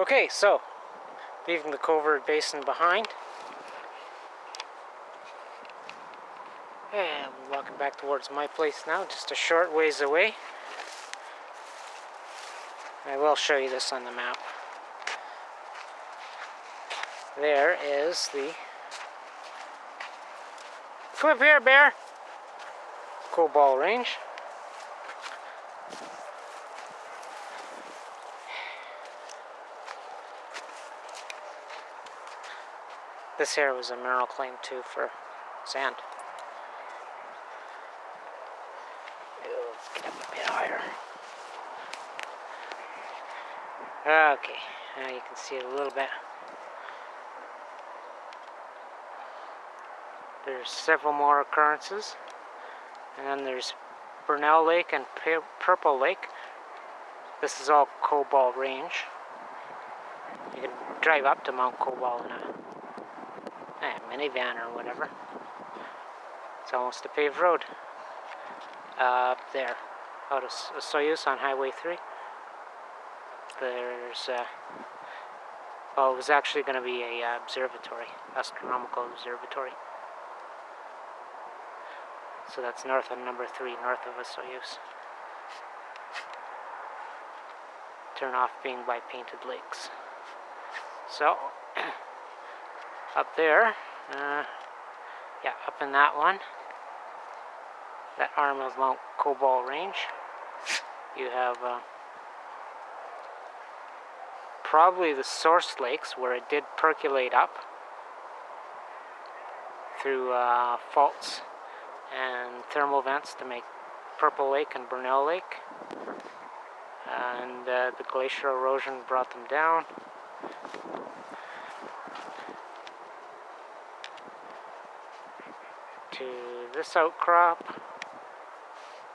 Okay, so leaving the Covert Basin behind, and we're walking back towards my place now, just a short ways away. I will show you this on the map. There is the... Come up here, bear! Cobalt Range. This here was a mineral claim too for sand. Let's get up a bit higher. Okay, now you can see it a little bit. There's several more occurrences. And then there's Burnell Lake and Purple Lake. This is all Cobalt Range. You can drive up to Mount Cobalt in a minivan or whatever. It's almost a paved road. Up there, out of Soyuz on Highway 3. There's, well, it was actually going to be a observatory, astronomical observatory. So that's north of number 3, north of Soyuz. Turn off being by Painted Lakes. So, up there, yeah, up in that one, that arm of Mount Cobalt Range, you have probably the source lakes where it did percolate up through faults and thermal vents to make Purple Lake and Burnell Lake. And the glacier erosion brought them down. To this outcrop.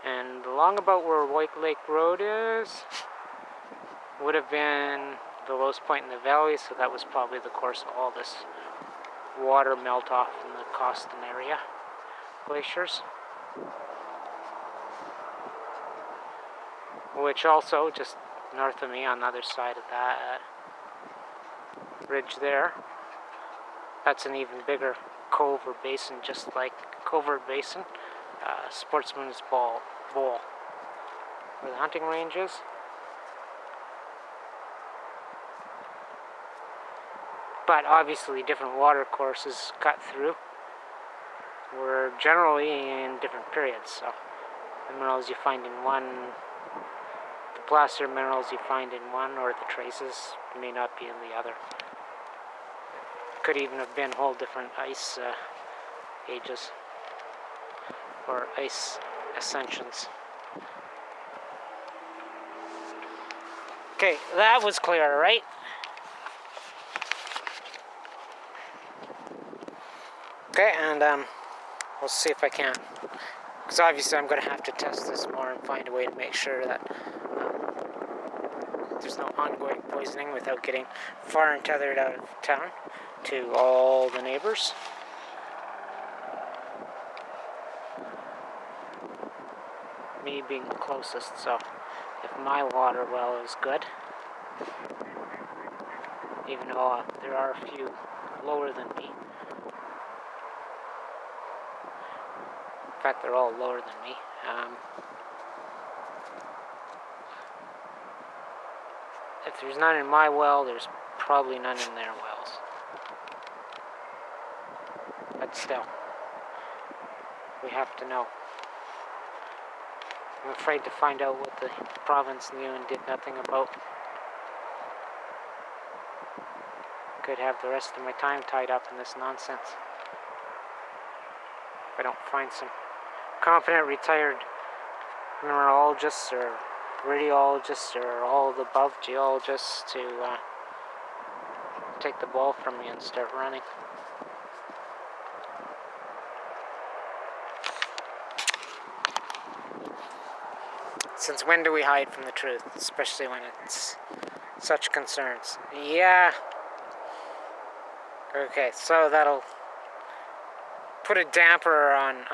And along about where White Lake Road is would have been the lowest point in the valley, so that was probably the course of all this water melt off in the Coston area glaciers. Which also, just north of me on the other side of that ridge there, that's an even bigger cove or basin, just like Covert Basin, Sportsman's Bowl, where the hunting range is. But obviously different water courses cut through were generally in different periods, so the minerals you find in one, the placer minerals you find in one, or the traces may not be in the other. Could even have been whole different ice ages or ice ascensions. Okay, that was clear, right? Okay, and we'll see if I can, because obviously I'm going to have to test this more and find a way to make sure that there's no ongoing poisoning without getting far and tethered out of town to all the neighbors. Me being the closest, so if my water well is good, even though there are a few lower than me. In fact, they're all lower than me. If there's none in my well, there's probably none in their wells. But still, we have to know. I'm afraid to find out what the province knew and did nothing about. Could have the rest of my time tied up in this nonsense. If I don't find some competent retired mineralogists or radiologists or all of the above geologists to take the ball from me and start running. Since when do we hide from the truth, especially when it's such concerns? Yeah. Okay, so that'll put a damper on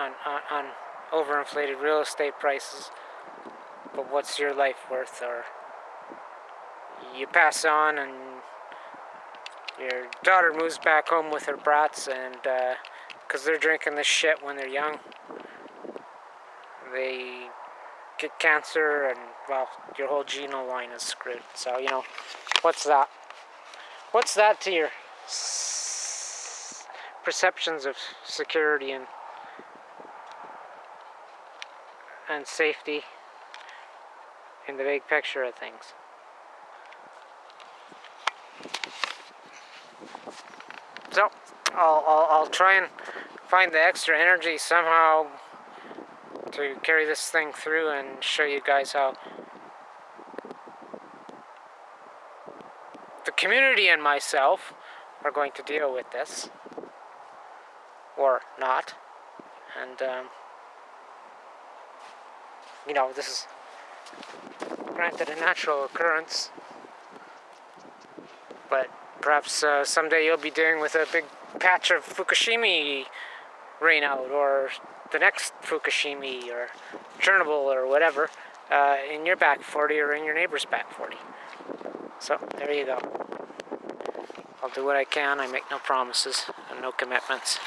overinflated real estate prices. But what's your life worth? Or you pass on and your daughter moves back home with her brats, and because they're drinking this shit when they're young, they get cancer, and well, your whole genome line is screwed. So, you know, what's that? What's that to your perceptions of security and safety in the big picture of things? So, I'll try and find the extra energy somehow to carry this thing through and show you guys how the community and myself are going to deal with this, or not. And you know, this is granted a natural occurrence, but perhaps someday you'll be dealing with a big patch of Fukushima rainout, or the next Fukushima, or Chernobyl, or whatever, in your back 40 or in your neighbor's back 40. So, there you go. I'll do what I can. I make no promises and no commitments.